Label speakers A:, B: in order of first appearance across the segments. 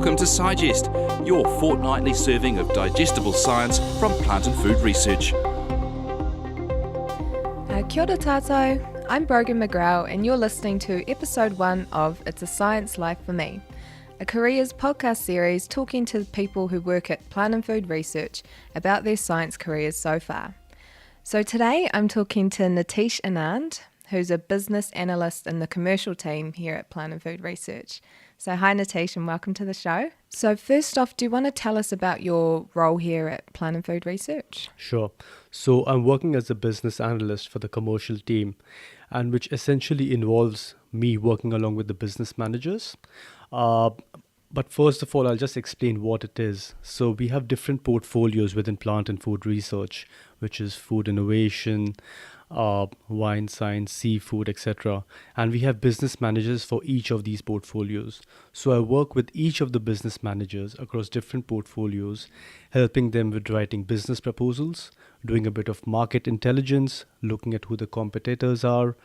A: Welcome to Sigest, your fortnightly serving of digestible science from plant and food research.
B: Kia ora tātou, I'm Brogan McGraw and you're listening to episode 1 of It's a Science Life for Me, a careers podcast series talking to people who work at plant and food research about their science careers so far. So today I'm talking to Nitish Anand, who's a business analyst in the commercial team here at Plant and Food Research. So hi Nitish and welcome to the show. So first off, do you want to tell us about your role here at Plant and Food Research?
C: Sure. So I'm working as a business analyst for the commercial team, and which essentially involves me working along with the business managers. But first of all, I'll just explain what it is. So we have different portfolios within plant and food research, which is food innovation, wine science, seafood, etc. And we have business managers for each of these portfolios. So I work with each of the business managers across different portfolios, helping them with writing business proposals, doing a bit of market intelligence, looking at who the competitors are,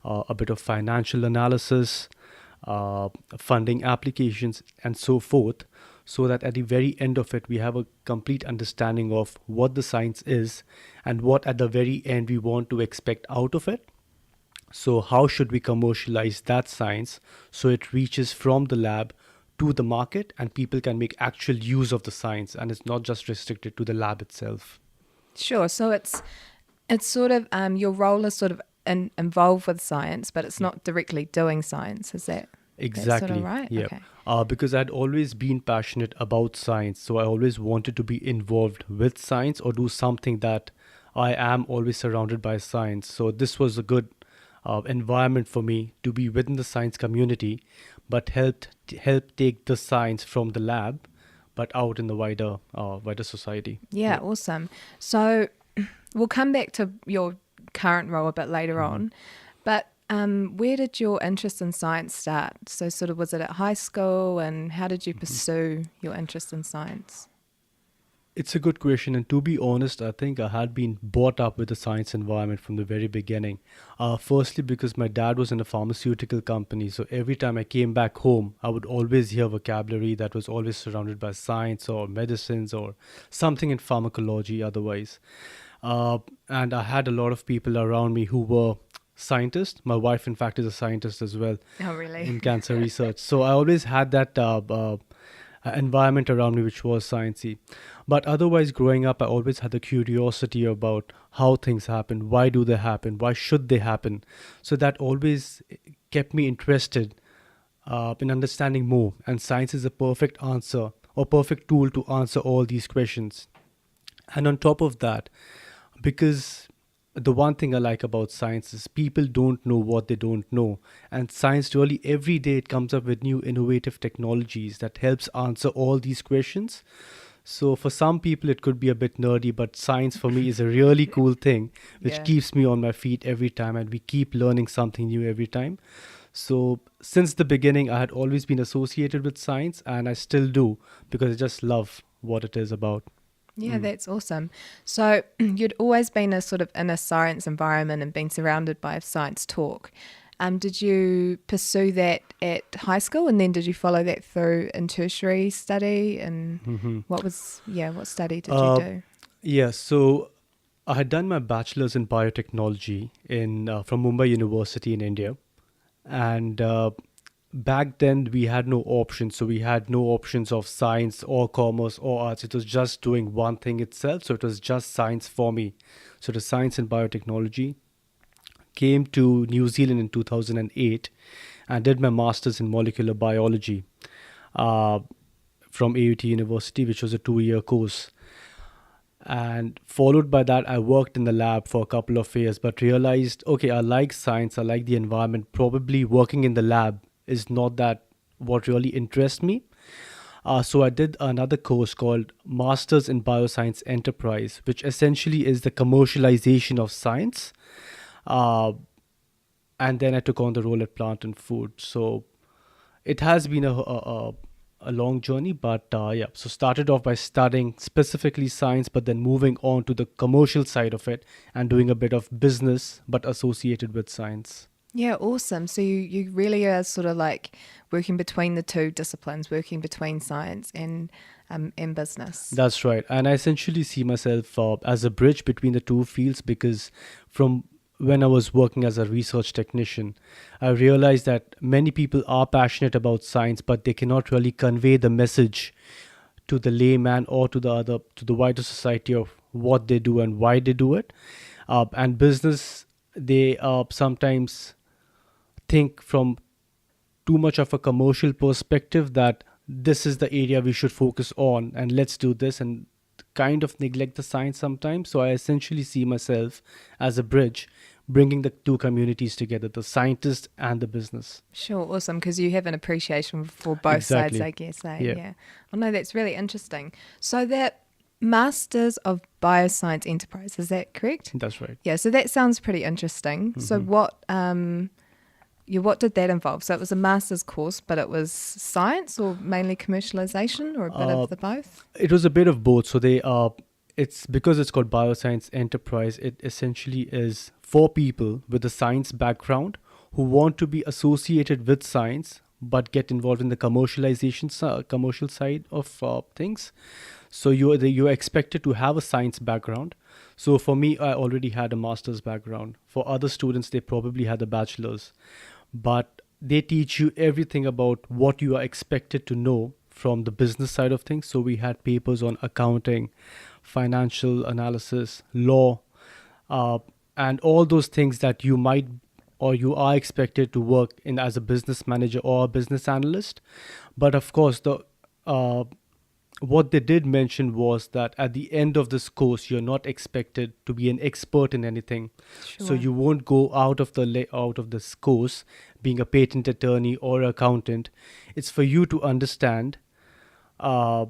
C: a bit of financial analysis, funding applications, and so forth, so that at the very end of it, we have a complete understanding of what the science is and what at the very end we want to expect out of it. So how should we commercialize that science so it reaches from the lab to the market and people can make actual use of the science and it's not just restricted to the lab itself.
B: Sure. So it's sort of your role is sort of involved with science, but it's not directly doing science. Is that
C: exactly
B: sort of right?
C: Yeah.
B: Okay.
C: Because I'd always been passionate about science, so I always wanted to be involved with science or do something that I am always surrounded by science. So this was a good environment for me to be within the science community, but help take the science from the lab, but out in the wider society.
B: Yeah, awesome. So we'll come back to your current role a bit later on, but where did your interest in science start? So sort of was it at high school, and how did you pursue your interest in science?
C: It's a good question, and to be honest, I think I had been brought up with the science environment from the very beginning. Firstly, because my dad was in a pharmaceutical company, so every time I came back home, I would always hear vocabulary that was always surrounded by science or medicines or something in pharmacology otherwise. And I had a lot of people around me who were scientists. My wife, in fact, is a scientist as well.
B: Oh, really?
C: In cancer research. So I always had that environment around me which was sciencey. But otherwise, growing up, I always had the curiosity about how things happen, why do they happen, why should they happen. So that always kept me interested in understanding more. And science is a perfect answer or perfect tool to answer all these questions. And on top of that, because the one thing I like about science is people don't know what they don't know. And science really every day it comes up with new innovative technologies that helps answer all these questions. So for some people it could be a bit nerdy, but science for me is a really cool thing which keeps me on my feet every time, and we keep learning something new every time. So since the beginning I had always been associated with science, and I still do because I just love what it is about.
B: Yeah, that's awesome. So you'd always been in a science environment and been surrounded by science talk. Did you pursue that at high school, and then did you follow that through in tertiary study? And what study did you do?
C: Yeah, so I had done my bachelor's in biotechnology from Mumbai University in India. And back then we had no options. So we had no options of science or commerce or arts. It was just doing one thing itself. So it was just science for me. So the science and biotechnology. Came to New Zealand in 2008 and did my master's in molecular biology from AUT University, which was a 2-year course. And followed by that, I worked in the lab for a couple of years, but realized, okay, I like science, I like the environment. Probably working in the lab is not that what really interests me. So I did another course called Masters in Bioscience Enterprise, which essentially is the commercialization of science. And then I took on the role at Plant and Food. So it has been a long journey, but so started off by studying specifically science, but then moving on to the commercial side of it and doing a bit of business, but associated with science.
B: Yeah, awesome. So you really are sort of like working between the two disciplines, working between science and business.
C: That's right. And I essentially see myself as a bridge between the two fields because from when I was working as a research technician, I realized that many people are passionate about science, but they cannot really convey the message to the layman or to the wider society of what they do and why they do it. And business, they sometimes think from too much of a commercial perspective that this is the area we should focus on and let's do this, and kind of neglect the science sometimes. So I essentially see myself as a bridge bringing the two communities together, the scientist and the business.
B: Sure, awesome, because you have an appreciation for both sides,
C: Exactly.
B: I guess.
C: Yeah.
B: Yeah. Oh no, that's really interesting. So that Masters of Bioscience Enterprise, is that correct?
C: That's right.
B: Yeah, so that sounds pretty interesting. So what did that involve? So it was a master's course, but it was science or mainly commercialization or a bit of the both?
C: It was a bit of both. So it's because it's called Bioscience Enterprise. It essentially is for people with a science background who want to be associated with science but get involved in the commercial side of things. So you're expected to have a science background. So for me, I already had a master's background. For other students, they probably had a bachelor's, but they teach you everything about what you are expected to know from the business side of things. So we had papers on accounting, financial analysis, law, and all those things that you might or you are expected to work in as a business manager or a business analyst. But of course, the what they did mention was that at the end of this course, you're not expected to be an expert in anything. So
B: Sure.
C: you won't go out of out of this course being a patent attorney or accountant. It's for you to understand have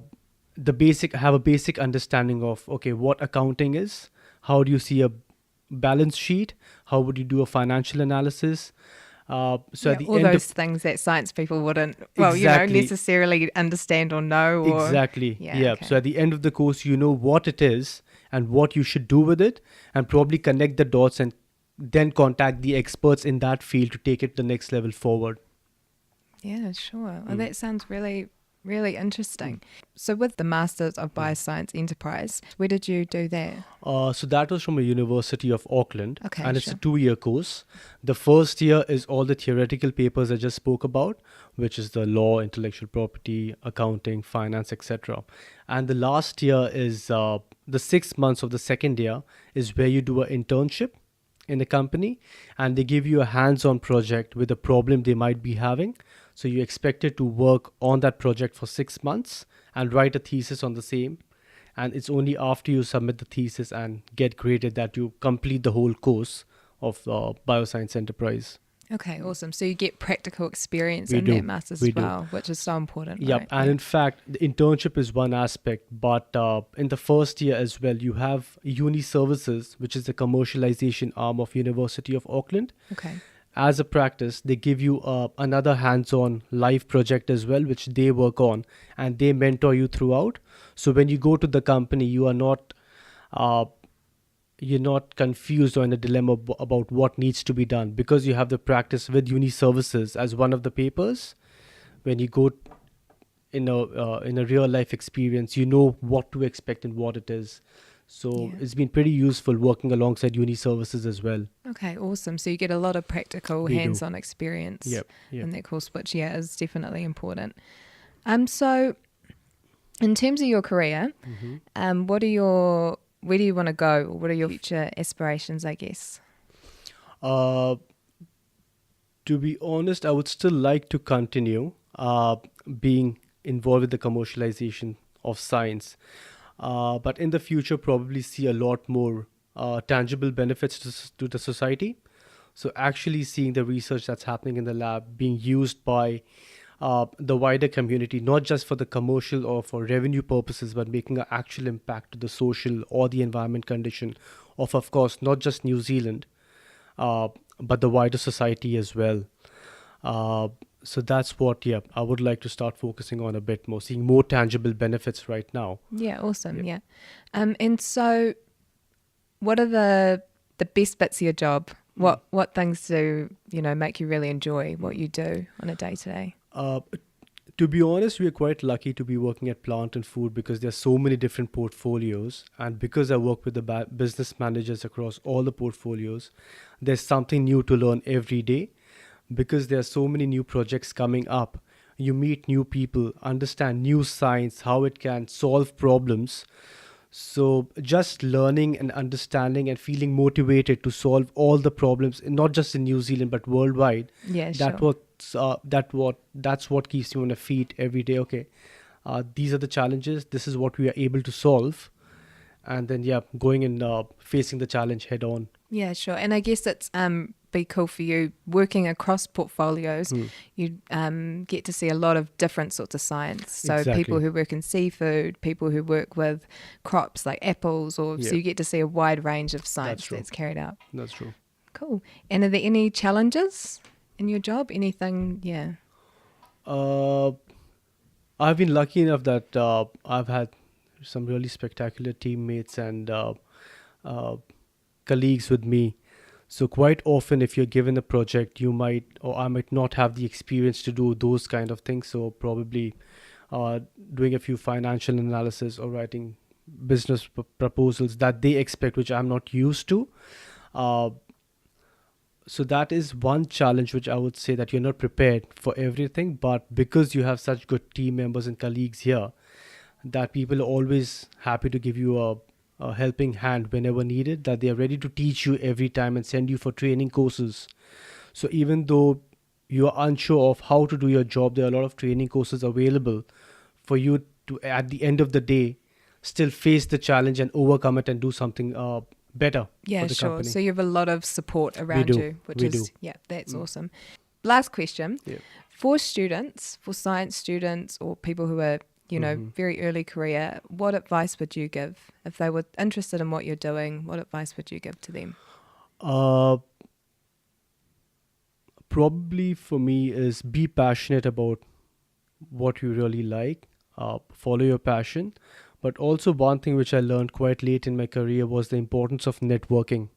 C: a basic understanding of, okay, what accounting is, how do you see a balance sheet, how would you do a financial analysis. So at the
B: all
C: end
B: those
C: of
B: things that science people wouldn't, well,
C: Exactly.
B: necessarily understand or know. Or,
C: Exactly.
B: Yeah,
C: Yeah.
B: okay.
C: So at the end of the course, you know what it is and what you should do with it, and probably connect the dots and then contact the experts in that field to take it the next level forward.
B: Yeah, sure. Well, that sounds really, really interesting. So with the Masters of Bioscience Enterprise, where did you do that?
C: So that was from a University of Auckland,
B: Okay,
C: and it's a
B: sure.
C: 2-year course. The first year is all the theoretical papers I just spoke about, which is the law, intellectual property, accounting, finance, etc. And the last year is the 6 months of the second year is where you do an internship in a company, and they give you a hands-on project with a problem they might be having. So you're expected to work on that project for 6 months and write a thesis on the same. And it's only after you submit the thesis and get graded that you complete the whole course of Bioscience Enterprise.
B: Okay, awesome. So you get practical experience
C: We
B: in
C: do.
B: that Masters
C: We
B: as
C: do.
B: well, which is so important.
C: Yep.
B: Right?
C: And
B: Yeah.
C: in fact, the internship is one aspect, but in the first year as well, you have Uni Services, which is the commercialization arm of University of Auckland.
B: Okay.
C: As a practice, they give you another hands-on live project as well, which they work on, and they mentor you throughout. So when you go to the company, you're not confused or in a dilemma about what needs to be done, because you have the practice with Uni Services as one of the papers. When you go in a real life experience, you know what to expect and what it is. So
B: Yeah.
C: it's been pretty useful working alongside Uni Services as well.
B: Okay, awesome. So you get a lot of practical,
C: We do.
B: hands-on experience
C: Yep.
B: in that course, which is definitely important. So in terms of your career, where do you want to go, or what are your future aspirations, I guess?
C: To be honest, I would still like to continue being involved with the commercialization of science. But in the future, probably see a lot more tangible benefits to the society. So actually seeing the research that's happening in the lab being used by the wider community, not just for the commercial or for revenue purposes, but making an actual impact to the social or the environment condition of course, not just New Zealand, but the wider society as well. So that's what, I would like to start focusing on a bit more, seeing more tangible benefits right now.
B: Yeah, awesome.
C: Yep.
B: Yeah. And so what are the best bits of your job? What things do, make you really enjoy what you do on a day-to-day?
C: To be honest, we are quite lucky to be working at Plant and Food because there are so many different portfolios. And because I work with the business managers across all the portfolios, there's something new to learn every day. Because there are so many new projects coming up, you meet new people, understand new science, how it can solve problems. So just learning and understanding and feeling motivated to solve all the problems, not just in New Zealand but worldwide.
B: Yeah,
C: That
B: sure.
C: that's what keeps you on your feet every day. Okay, these are the challenges. This is what we are able to solve, and then going and facing the challenge head on.
B: Yeah, sure. And I guess it's be cool for you working across portfolios. You get to see a lot of different sorts of science. So
C: Exactly.
B: people who work in seafood, people who work with crops like apples, so you get to see a wide range of science
C: true.
B: that's carried out.
C: That's true.
B: Cool. And are there any challenges in your job? Anything? Yeah.
C: I've been lucky enough that I've had some really spectacular teammates and colleagues with me. So quite often, if you're given a project, you might or I might not have the experience to do those kind of things. So probably doing a few financial analysis or writing business proposals that they expect, which I'm not used to. So that is one challenge which I would say that you're not prepared for everything, but because you have such good team members and colleagues here, that people are always happy to give you a helping hand whenever needed, that they are ready to teach you every time and send you for training courses. So even though you are unsure of how to do your job, there are a lot of training courses available for you to, at the end of the day, still face the challenge and overcome it and do something better
B: Yeah,
C: for the
B: sure.
C: company.
B: So you have a lot of support around
C: do.
B: you, which
C: We
B: is,
C: do.
B: yeah, that's awesome. Last question.
C: Yeah.
B: For students, for science students or people who are, very early career, what advice would you give? If they were interested in what you're doing, what advice would you give to them?
C: Probably for me is be passionate about what you really like, follow your passion. But also one thing which I learned quite late in my career was the importance of networking.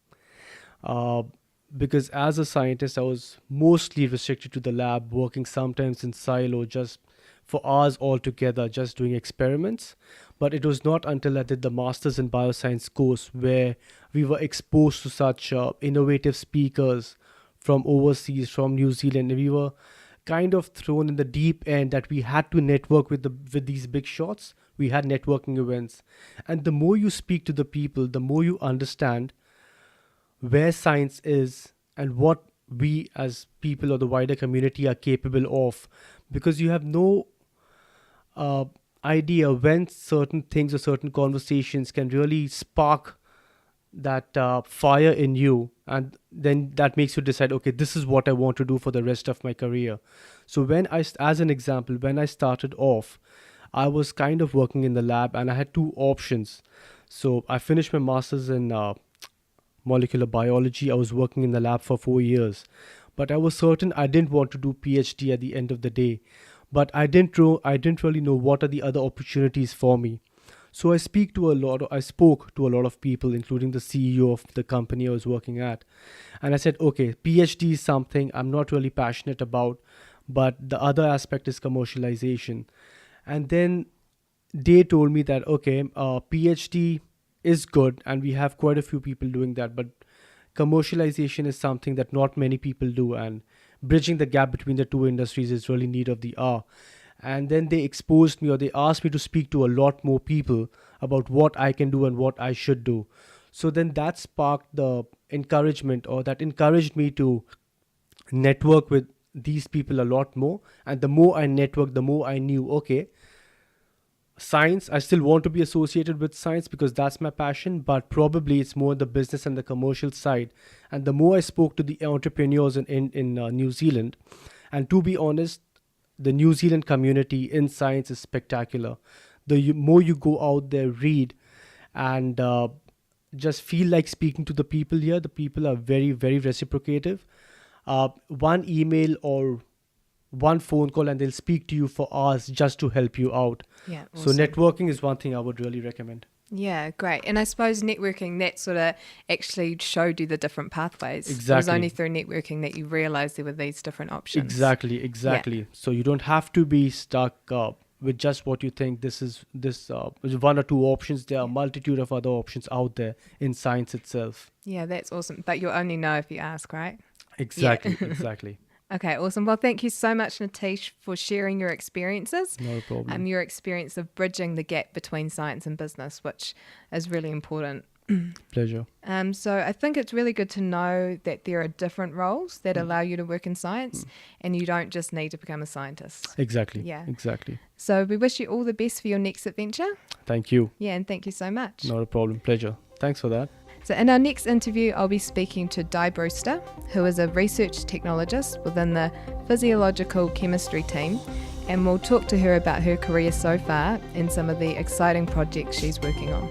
C: Because as a scientist, I was mostly restricted to the lab, working sometimes in silo just for hours altogether, just doing experiments. But it was not until I did the Masters in Bioscience course where we were exposed to such innovative speakers from overseas, from New Zealand. We were kind of thrown in the deep end that we had to network with these big shots. We had networking events. And the more you speak to the people, the more you understand where science is and what we as people or the wider community are capable of, because you have no idea when certain things or certain conversations can really spark that fire in you, and then that makes you decide, okay, this is what I want to do for the rest of my career. So as an example, when I started off, I was kind of working in the lab and I had two options. So I finished my master's in molecular biology. I was working in the lab for 4 years, but I was certain I didn't want to do PhD at the end of the day. But I didn't really know what are the other opportunities for me. So I spoke to a lot of people, including the CEO of the company I was working at. And I said, okay, PhD is something I'm not really passionate about, but the other aspect is commercialization. And then they told me that, okay, PhD is good and we have quite a few people doing that, but commercialization is something that not many people do, and bridging the gap between the two industries is really need of the hour. And then they exposed me, or they asked me to speak to a lot more people about what I can do and what I should do. So then that sparked the encouragement, or that encouraged me to network with these people a lot more. And the more I networked, the more I knew, okay, science, I still want to be associated with science because that's my passion, but probably it's more the business and the commercial side. And the more I spoke to the entrepreneurs in New Zealand, and to be honest, the New Zealand community in science is spectacular. The more you go out there, read, and just feel like speaking to the people here, the people are very, very reciprocative. One email or one phone call and they'll speak to you for hours just to help you out.
B: Yeah,
C: So
B: awesome.
C: networking is one thing I would really recommend.
B: Yeah, great. And I suppose networking, that sort of actually showed you the different pathways. It was
C: Exactly.
B: only through networking that you realised there were these different options.
C: Exactly. So you don't have to be stuck with just what you think. This is one or two options. There are a multitude of other options out there in science itself.
B: Yeah, that's awesome. But you'll only know if you ask, right?
C: Exactly.
B: Okay, awesome. Well, thank you so much, Nitish, for sharing your experiences.
C: Not a problem.
B: Your experience of bridging the gap between science and business, which is really important.
C: Pleasure.
B: So I think it's really good to know that there are different roles that allow you to work in science, and you don't just need to become a scientist.
C: Exactly.
B: Yeah.
C: Exactly.
B: So we wish you all the best for your next adventure.
C: Thank you.
B: Yeah, and thank you so much.
C: Not a problem. Pleasure. Thanks for that.
B: So in our next interview, I'll be speaking to Di Brewster, who is a research technologist within the physiological chemistry team, and we'll talk to her about her career so far and some of the exciting projects she's working on.